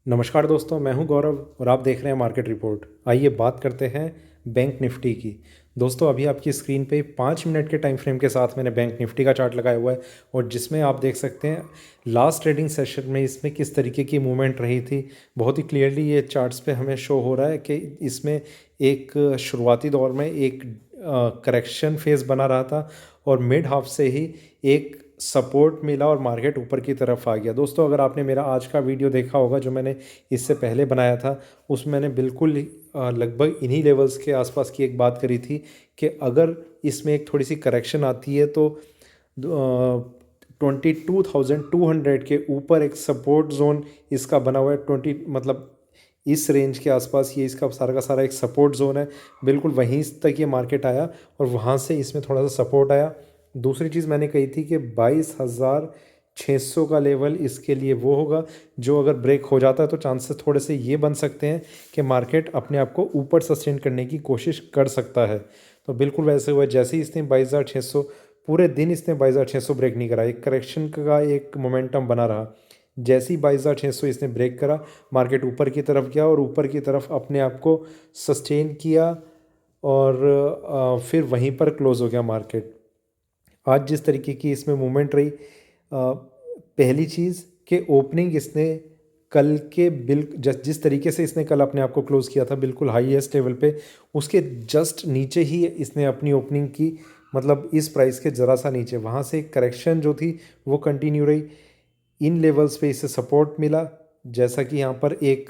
नमस्कार दोस्तों, मैं हूं गौरव और आप देख रहे हैं मार्केट रिपोर्ट। आइए बात करते हैं बैंक निफ्टी की। दोस्तों, अभी आपकी स्क्रीन पे 5 मिनट के टाइम फ्रेम के साथ मैंने बैंक निफ्टी का चार्ट लगाया हुआ है और जिसमें आप देख सकते हैं लास्ट ट्रेडिंग सेशन में इसमें किस तरीके की मूवमेंट रही थी। बहुत ही क्लियरली ये चार्ट्स पे हमें शो हो रहा है कि इसमें एक शुरुआती दौर में एक करेक्शन फेज बना रहा था और मिड हाफ से ही एक सपोर्ट मिला और मार्केट ऊपर की तरफ आ गया। दोस्तों, अगर आपने मेरा आज का वीडियो देखा होगा जो मैंने इससे पहले बनाया था, उसमें मैंने बिल्कुल लगभग इन्हीं लेवल्स के आसपास की एक बात करी थी कि अगर इसमें एक थोड़ी सी करेक्शन आती है तो 22,200 के ऊपर एक सपोर्ट जोन इसका बना हुआ है। 20 इस रेंज के आसपास ये इसका सारा का सारा एक सपोर्ट जोन है। बिल्कुल वहीं तक ये मार्केट आया और वहाँ से इसमें थोड़ा सा सपोर्ट आया। दूसरी चीज़ मैंने कही थी कि 22,600 का लेवल इसके लिए वो होगा जो अगर ब्रेक हो जाता है तो चांसेस थोड़े से ये बन सकते हैं कि मार्केट अपने आप को ऊपर सस्टेन करने की कोशिश कर सकता है। तो बिल्कुल वैसे हुआ, जैसे ही इसने 22,600 पूरे दिन इसने 22,600 ब्रेक नहीं करा, एक करेक्शन का एक मोमेंटम बना रहा। जैसे ही 22,600 इसने ब्रेक करा, मार्केट ऊपर की तरफ गया और ऊपर की तरफ अपने आप को सस्टेन किया और फिर वहीं पर क्लोज हो गया मार्केट। आज जिस तरीके की इसमें मूवमेंट रही, पहली चीज़ कि ओपनिंग इसने कल के जिस तरीके से इसने कल अपने आप को क्लोज़ किया था बिल्कुल हाईएस्ट लेवल पे, उसके जस्ट नीचे ही इसने अपनी ओपनिंग की। मतलब इस प्राइस के ज़रा सा नीचे वहाँ से करेक्शन जो थी वो कंटिन्यू रही। इन लेवल्स पे इसे सपोर्ट मिला, जैसा कि यहाँ पर एक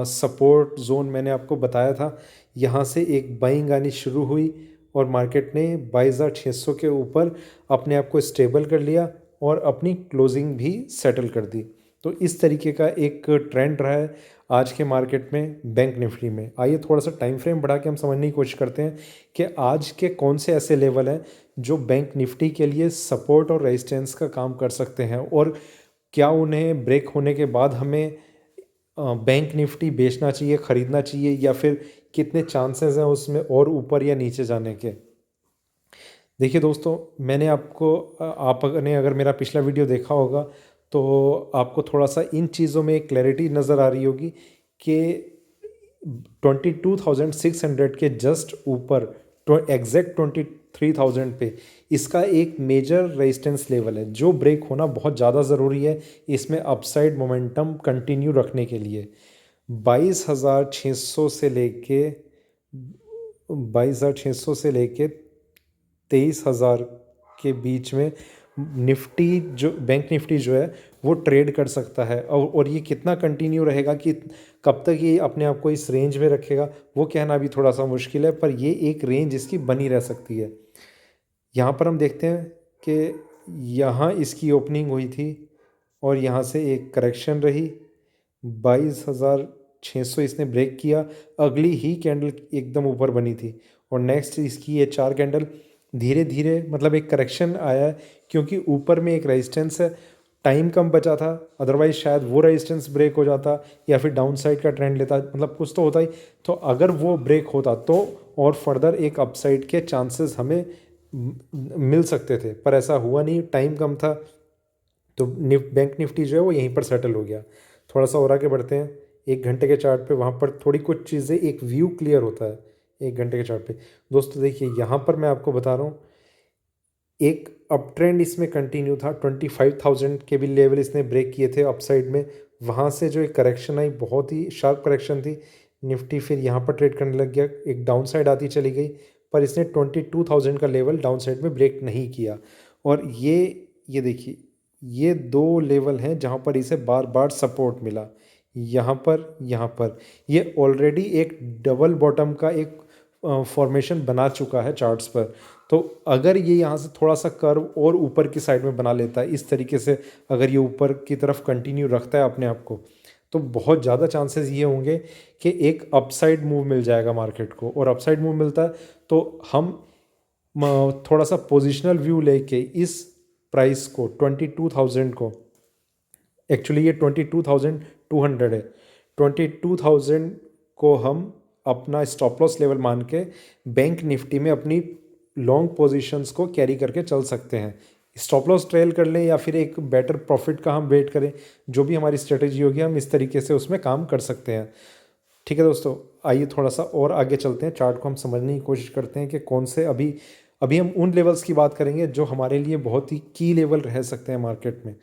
सपोर्ट जोन मैंने आपको बताया था। यहाँ से एक बाइंग आनी शुरू हुई और मार्केट ने 22,600 के ऊपर अपने आप को स्टेबल कर लिया और अपनी क्लोजिंग भी सेटल कर दी। तो इस तरीके का एक ट्रेंड रहा है आज के मार्केट में बैंक निफ्टी में। आइए थोड़ा सा टाइम फ्रेम बढ़ा के हम समझने की कोशिश करते हैं कि आज के कौन से ऐसे लेवल हैं जो बैंक निफ्टी के लिए सपोर्ट और रेजिस्टेंस का काम कर सकते हैं और क्या उन्हें ब्रेक होने के बाद हमें बैंक निफ्टी बेचना चाहिए, ख़रीदना चाहिए, या फिर कितने चांसेस हैं उसमें और ऊपर या नीचे जाने के। देखिए दोस्तों, मैंने आपको आपने अगर मेरा पिछला वीडियो देखा होगा तो आपको थोड़ा सा इन चीज़ों में क्लैरिटी नज़र आ रही होगी कि 22,600 के जस्ट ऊपर एग्जैक्ट 23,000 पे इसका एक मेजर रेजिस्टेंस लेवल है जो ब्रेक होना बहुत ज़्यादा ज़रूरी है इसमें अपसाइड मोमेंटम कंटिन्यू रखने के लिए। 22,600 से लेके 22,600 से लेके 23,000 के बीच में निफ्टी जो बैंक निफ्टी जो है वो ट्रेड कर सकता है। और ये कितना कंटिन्यू रहेगा, कि कब तक ये अपने आप को इस रेंज में रखेगा, वो कहना भी थोड़ा सा मुश्किल है, पर ये एक रेंज इसकी बनी रह सकती है। यहाँ पर हम देखते हैं कि यहाँ इसकी ओपनिंग हुई थी और यहाँ से एक करेक्शन रही। 22,600 इसने ब्रेक किया, अगली ही कैंडल एकदम ऊपर बनी थी और नेक्स्ट इसकी ये 4 कैंडल धीरे धीरे मतलब एक करेक्शन आया है क्योंकि ऊपर में एक रेजिस्टेंस है। टाइम कम बचा था, अदरवाइज शायद वो रेजिस्टेंस ब्रेक हो जाता या फिर डाउन साइड का ट्रेंड लेता, मतलब कुछ तो होता ही। तो अगर वो ब्रेक होता तो और फर्दर एक अपसाइड के चांसेस हमें मिल सकते थे, पर ऐसा हुआ नहीं, टाइम कम था। तो बैंक निफ्टी जो है वो यहीं पर सेटल हो गया। थोड़ा सा और आगे बढ़ते हैं 1 घंटे के चार्ट पे, वहाँ पर थोड़ी कुछ चीज़ें एक व्यू क्लियर होता है 1 घंटे के चार्ट पे। दोस्तों देखिए, यहाँ पर मैं आपको बता रहा हूँ एक अप ट्रेंड इसमें कंटिन्यू था। 25,000 के भी लेवल इसने ब्रेक किए थे अपसाइड में। वहाँ से जो एक करेक्शन आई, बहुत ही शार्प करेक्शन थी, निफ्टी फिर यहाँ पर ट्रेड करने लग गया, एक डाउन साइड आती चली गई, पर इसने 22,000 का लेवल डाउन साइड में ब्रेक नहीं किया। और ये देखिए, ये दो लेवल हैं जहाँ पर इसे बार बार सपोर्ट मिला, यहाँ पर ये ऑलरेडी एक डबल बॉटम का एक फॉर्मेशन बना चुका है चार्ट्स पर। तो अगर ये यहाँ से थोड़ा सा कर्व और ऊपर की साइड में बना लेता है इस तरीके से, अगर ये ऊपर की तरफ कंटिन्यू रखता है अपने आप को, तो बहुत ज़्यादा चांसेस ये होंगे कि एक अपसाइड मूव मिल जाएगा मार्केट को। और अपसाइड मूव मिलता है तो हम थोड़ा सा पोजिशनल व्यू लेके इस प्राइस को 22,000 को, एक्चुअली ये 22,200 है, 22,000 को हम अपना स्टॉप लॉस लेवल मान के बैंक निफ्टी में अपनी लॉन्ग पोजीशंस को कैरी करके चल सकते हैं। स्टॉप लॉस ट्रेल कर लें या फिर एक बेटर प्रॉफिट का हम वेट करें, जो भी हमारी स्ट्रेटेजी होगी हम इस तरीके से उसमें काम कर सकते हैं। ठीक है दोस्तों, आइए थोड़ा सा और आगे चलते हैं, चार्ट को हम समझने की कोशिश करते हैं कि कौन से अभी अभी हम उन लेवल्स की बात करेंगे जो हमारे लिए बहुत ही की लेवल रह सकते हैं मार्केट में।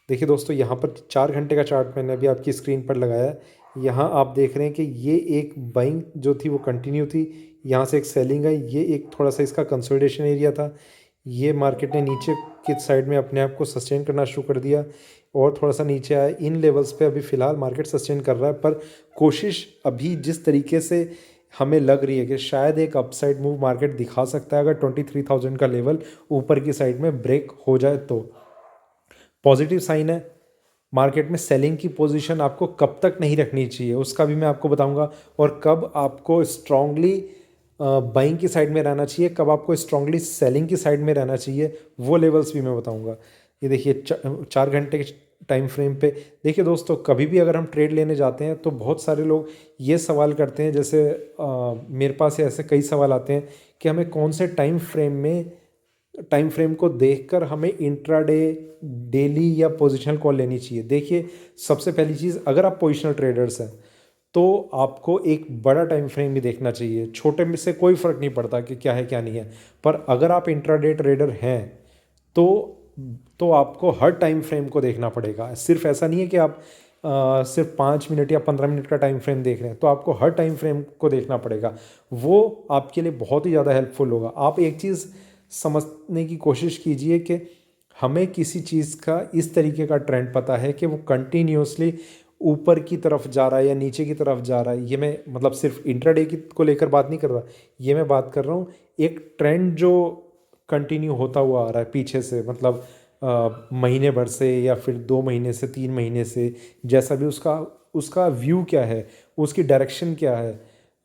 देखिए दोस्तों, यहाँ पर 4 घंटे का चार्ट मैंने अभी आपकी स्क्रीन पर लगाया है। यहाँ आप देख रहे हैं कि ये एक बाइंग जो थी वो कंटिन्यू थी, यहाँ से एक सेलिंग आई, ये एक थोड़ा सा इसका कंसोलिडेशन एरिया था। ये मार्केट ने नीचे की साइड में अपने आप को सस्टेन करना शुरू कर दिया और थोड़ा सा नीचे आया। इन लेवल्स पे अभी फ़िलहाल मार्केट सस्टेन कर रहा है, पर कोशिश अभी जिस तरीके से हमें लग रही है कि शायद एक अपसाइड मूव मार्केट दिखा सकता है अगर 23,000 का लेवल ऊपर की साइड में ब्रेक हो जाए तो। पॉजिटिव साइन है। मार्केट में सेलिंग की पोजीशन आपको कब तक नहीं रखनी चाहिए उसका भी मैं आपको बताऊंगा, और कब आपको स्ट्रांगली बाइंग की साइड में रहना चाहिए, कब आपको स्ट्रांगली सेलिंग की साइड में रहना चाहिए, वो लेवल्स भी मैं बताऊंगा। ये देखिए 4 घंटे के टाइम फ्रेम पे देखिए दोस्तों, कभी भी अगर हम ट्रेड लेने जाते हैं तो बहुत सारे लोग ये सवाल करते हैं, जैसे मेरे पास ऐसे कई सवाल आते हैं कि हमें कौन से टाइम फ्रेम को देखकर हमें इंट्राडे, डेली या पोजिशनल कॉल लेनी चाहिए। देखिए सबसे पहली चीज़, अगर आप पोजिशनल ट्रेडर्स हैं तो आपको एक बड़ा टाइम फ्रेम भी देखना चाहिए। छोटे में से कोई फ़र्क नहीं पड़ता कि क्या है क्या नहीं है, पर अगर आप इंट्राडे ट्रेडर हैं तो आपको हर टाइम फ्रेम को देखना पड़ेगा। सिर्फ ऐसा नहीं है कि आप सिर्फ 5 मिनट या 15 मिनट का टाइम फ्रेम देख रहे हैं, तो आपको हर टाइम फ्रेम को देखना पड़ेगा। वो आपके लिए बहुत ही ज़्यादा हेल्पफुल होगा। आप एक चीज़ समझने की कोशिश कीजिए कि हमें किसी चीज़ का इस तरीके का ट्रेंड पता है कि वो कंटिन्यूसली ऊपर की तरफ जा रहा है या नीचे की तरफ जा रहा है। ये मैं मतलब सिर्फ इंट्राडे की को लेकर बात नहीं कर रहा, ये मैं बात कर रहा हूँ एक ट्रेंड जो कंटिन्यू होता हुआ आ रहा है पीछे से, मतलब महीने भर से या फिर 2 महीने से 3 महीने से, जैसा भी उसका उसका व्यू क्या है, उसकी डायरेक्शन क्या है,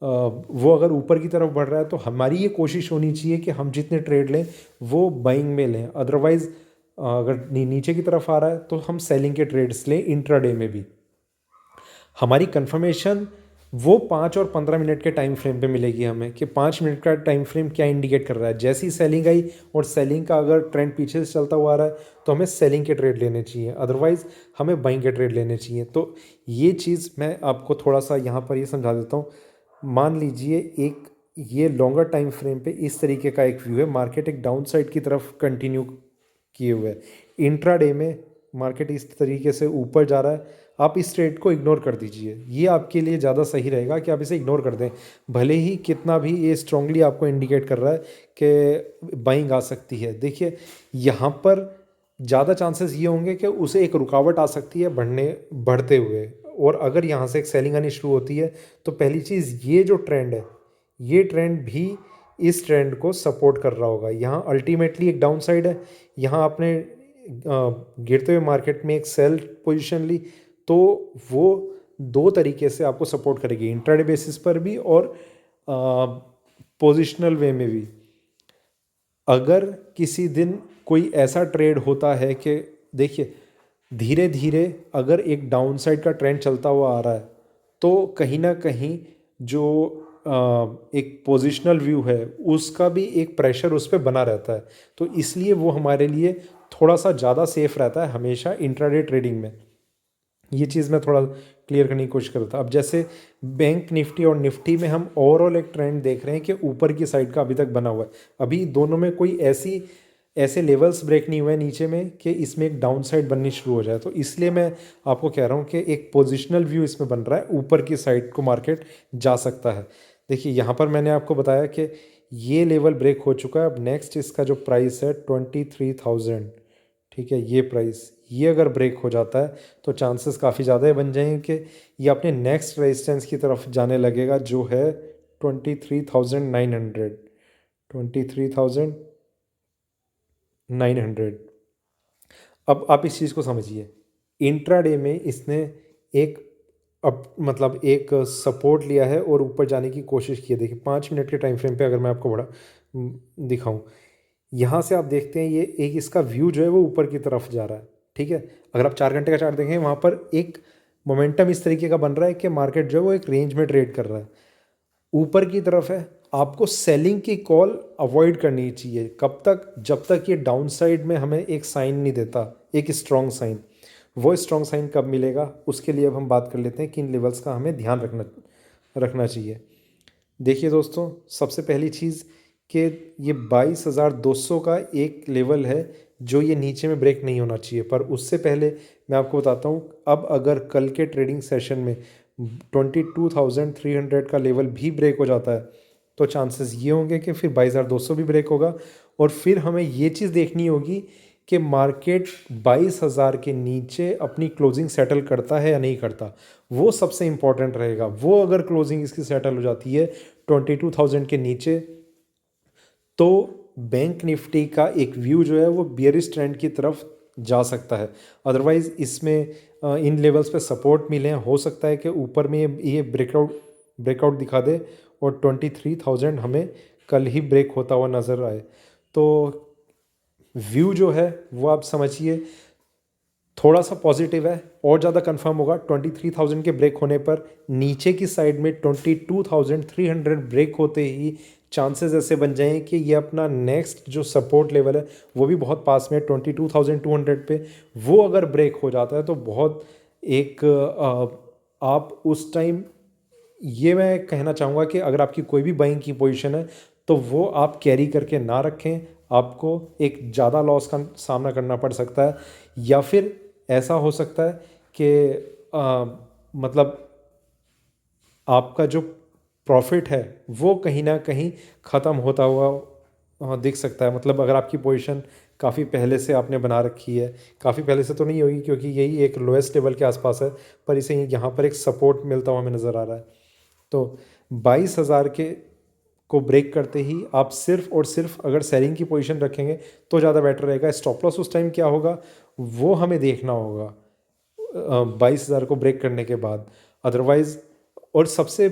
वो अगर ऊपर की तरफ बढ़ रहा है तो हमारी ये कोशिश होनी चाहिए कि हम जितने ट्रेड लें वो बाइंग में लें। अदरवाइज़ अगर नीचे की तरफ आ रहा है तो हम सेलिंग के ट्रेड्स लें इंट्राडे में भी। हमारी कंफर्मेशन वो 5 और 15 मिनट के टाइम फ्रेम पे मिलेगी हमें कि 5 मिनट का टाइम फ्रेम क्या इंडिकेट कर रहा है। जैसी सेलिंग आई और सेलिंग का अगर ट्रेंड पीछे से चलता हुआ आ रहा है तो हमें सेलिंग के ट्रेड लेने चाहिए, अदरवाइज़ हमें बाइंग के ट्रेड लेने चाहिए। तो ये चीज़ मैं आपको थोड़ा सा यहाँ पर ये समझा देता हूँ। मान लीजिए एक ये लॉन्गर टाइम फ्रेम पे इस तरीके का एक व्यू है, मार्केट एक डाउन साइड की तरफ कंटिन्यू किए हुए है। इंट्राडे में मार्केट इस तरीके से ऊपर जा रहा है, आप इस ट्रेड को इग्नोर कर दीजिए। ये आपके लिए ज़्यादा सही रहेगा कि आप इसे इग्नोर कर दें, भले ही कितना भी ये स्ट्रांगली आपको इंडिकेट कर रहा है कि बाइंग आ सकती है। देखिए यहाँ पर ज़्यादा चांसेस ये होंगे कि उसे एक रुकावट आ सकती है बढ़ते हुए, और अगर यहाँ से एक सेलिंग आनी शुरू होती है तो पहली चीज़ ये जो ट्रेंड है, ये ट्रेंड भी इस ट्रेंड को सपोर्ट कर रहा होगा। यहाँ अल्टीमेटली एक डाउन साइड है, यहाँ आपने गिरते हुए मार्केट में एक सेल पोजीशन ली तो वो दो तरीके से आपको सपोर्ट करेगी, इंट्राडे बेसिस पर भी और पोजिशनल वे में भी। अगर किसी दिन कोई ऐसा ट्रेड होता है कि देखिए धीरे धीरे अगर एक डाउन साइड का ट्रेंड चलता हुआ आ रहा है तो कहीं ना कहीं जो एक पोजिशनल व्यू है उसका भी एक प्रेशर उस पर बना रहता है, तो इसलिए वो हमारे लिए थोड़ा सा ज़्यादा सेफ रहता है हमेशा इंट्राडे ट्रेडिंग में। ये चीज़ मैं थोड़ा क्लियर करने की कोशिश कर रहा था। अब जैसे बैंक निफ्टी और निफ्टी में हम ओवरऑल एक ट्रेंड देख रहे हैं कि ऊपर की साइड का अभी तक बना हुआ है, अभी दोनों में कोई ऐसे लेवल्स ब्रेक नहीं हुए नीचे में कि इसमें एक डाउन साइड बननी शुरू हो जाए। तो इसलिए मैं आपको कह रहा हूँ कि एक पोजिशनल व्यू इसमें बन रहा है, ऊपर की साइड को मार्केट जा सकता है। देखिए यहाँ पर मैंने आपको बताया कि ये लेवल ब्रेक हो चुका है। अब नेक्स्ट इसका जो प्राइस है 23,000, ठीक है, ये प्राइस ये अगर ब्रेक हो जाता है तो चांसेस काफ़ी ज़्यादा बन जाएंगे कि ये अपने नेक्स्ट रेजिस्टेंस की तरफ जाने लगेगा जो है 23,900, 23,900। अब आप इस चीज़ को समझिए, इंट्राडे में इसने एक मतलब एक सपोर्ट लिया है और ऊपर जाने की कोशिश की है। देखिए 5 मिनट के टाइम फ्रेम पे अगर मैं आपको बड़ा दिखाऊं, यहाँ से आप देखते हैं ये एक इसका व्यू जो है वो ऊपर की तरफ जा रहा है, ठीक है। अगर आप 4 घंटे का चार्ट देखें वहाँ पर एक मोमेंटम इस तरीके का बन रहा है कि मार्केट जो है वो एक रेंज में ट्रेड कर रहा है, ऊपर की तरफ है आपको सेलिंग की कॉल अवॉइड करनी चाहिए। कब तक? जब तक ये डाउन साइड में हमें एक साइन नहीं देता, एक स्ट्रॉन्ग साइन। वो स्ट्रॉन्ग साइन कब मिलेगा, उसके लिए अब हम बात कर लेते हैं कि इन लेवल्स का हमें ध्यान रखना चाहिए। देखिए दोस्तों, सबसे पहली चीज़ कि ये 22,200 का एक लेवल है जो ये नीचे में ब्रेक नहीं होना चाहिए। पर उससे पहले मैं आपको बताता हूँ, अब अगर कल के ट्रेडिंग सेशन में 22,300 का लेवल भी ब्रेक हो जाता है तो चांसेस ये होंगे कि फिर 22,200 भी ब्रेक होगा। और फिर हमें ये चीज़ देखनी होगी कि मार्केट 22,000 के नीचे अपनी क्लोजिंग सेटल करता है या नहीं करता। वो सबसे इम्पॉर्टेंट रहेगा। वो अगर क्लोजिंग इसकी सेटल हो जाती है 22,000 के नीचे, तो बैंक निफ्टी का एक व्यू जो है वो बियरिश ट्रेंड की तरफ जा सकता है। अदरवाइज़ इसमें इन लेवल्स पे सपोर्ट मिले, हो सकता है कि ऊपर में ये ब्रेकआउट दिखा दे और 23,000 हमें कल ही ब्रेक होता हुआ नज़र आए। तो व्यू जो है वो आप समझिए थोड़ा सा पॉजिटिव है। और ज़्यादा कंफर्म होगा 23,000 के ब्रेक होने पर। नीचे की साइड में 22,300 ब्रेक होते ही चांसेस ऐसे बन जाएं कि ये अपना नेक्स्ट जो सपोर्ट लेवल है वो भी बहुत पास में है 22,200 पे। वो अगर ब्रेक हो जाता है तो बहुत एक आप उस टाइम, ये मैं कहना चाहूँगा कि अगर आपकी कोई भी बाइंग की पोजीशन है तो वो आप कैरी करके ना रखें। आपको एक ज़्यादा लॉस का सामना करना पड़ सकता है, या फिर ऐसा हो सकता है कि मतलब आपका जो प्रॉफिट है वो कहीं ना कहीं ख़त्म होता हुआ दिख सकता है। मतलब अगर आपकी पोजीशन काफ़ी पहले से आपने बना रखी है, काफ़ी पहले से तो नहीं होगी क्योंकि यही एक लोएस्ट लेवल के आसपास है, पर इसे यहाँ पर एक सपोर्ट मिलता हुआ हमें नज़र आ रहा है। तो 22,000 के को ब्रेक करते ही आप सिर्फ और सिर्फ अगर सेलिंग की पोजीशन रखेंगे तो ज़्यादा बेटर रहेगा। स्टॉप लॉस उस टाइम क्या होगा वो हमें देखना होगा 22,000 को ब्रेक करने के बाद। अदरवाइज़, और सबसे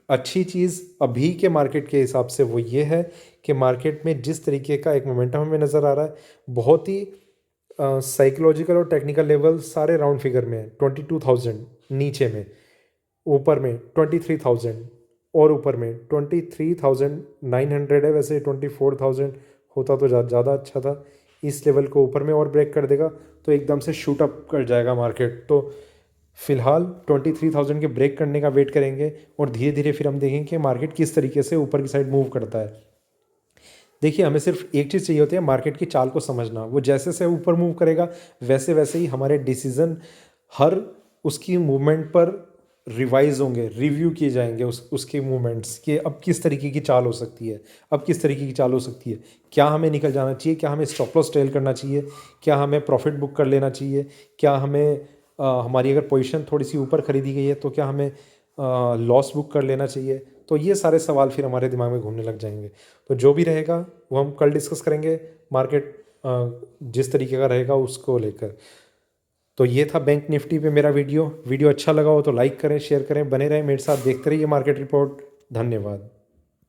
अच्छी चीज़ अभी के मार्केट के हिसाब से वो ये है कि मार्केट में जिस तरीके का एक मोमेंटम हमें नज़र आ रहा है, बहुत ही साइकोलॉजिकल और टेक्निकल लेवल सारे राउंड फिगर में है। 22,000 नीचे में, ऊपर में 23,000 और ऊपर में 23,900 है। वैसे 24,000 होता तो ज़्यादा अच्छा था। इस लेवल को ऊपर में और ब्रेक कर देगा तो एकदम से शूट अप कर जाएगा मार्केट। तो फिलहाल 23,000 के ब्रेक करने का वेट करेंगे और धीरे धीरे फिर हम देखेंगे कि मार्केट किस तरीके से ऊपर की साइड मूव करता है। देखिए, हमें सिर्फ एक चीज़ चाहिए होती है, मार्केट की चाल को समझना। वो जैसे से ऊपर मूव करेगा वैसे वैसे ही हमारे डिसीज़न हर उसकी मूवमेंट पर रिवाइज होंगे, रिव्यू किए जाएंगे उसके मूवमेंट्स कि अब किस तरीके की चाल हो सकती है, अब किस तरीके की चाल हो सकती है। क्या हमें निकल जाना चाहिए, क्या हमें स्टॉप लॉस ट्रेल करना चाहिए, क्या हमें प्रॉफिट बुक कर लेना चाहिए, क्या हमें हमारी अगर पोजीशन थोड़ी सी ऊपर खरीदी गई है तो क्या हमें लॉस बुक कर लेना चाहिए। तो ये सारे सवाल फिर हमारे दिमाग में घूमने लग जाएंगे। तो जो भी रहेगा वो हम कल डिस्कस करेंगे, मार्केट जिस तरीके का रहेगा उसको लेकर। तो ये था बैंक निफ्टी पे मेरा वीडियो अच्छा लगा हो तो लाइक करें, शेयर करें, बने रहें मेरे साथ, देखते रहिए मार्केट रिपोर्ट। धन्यवाद।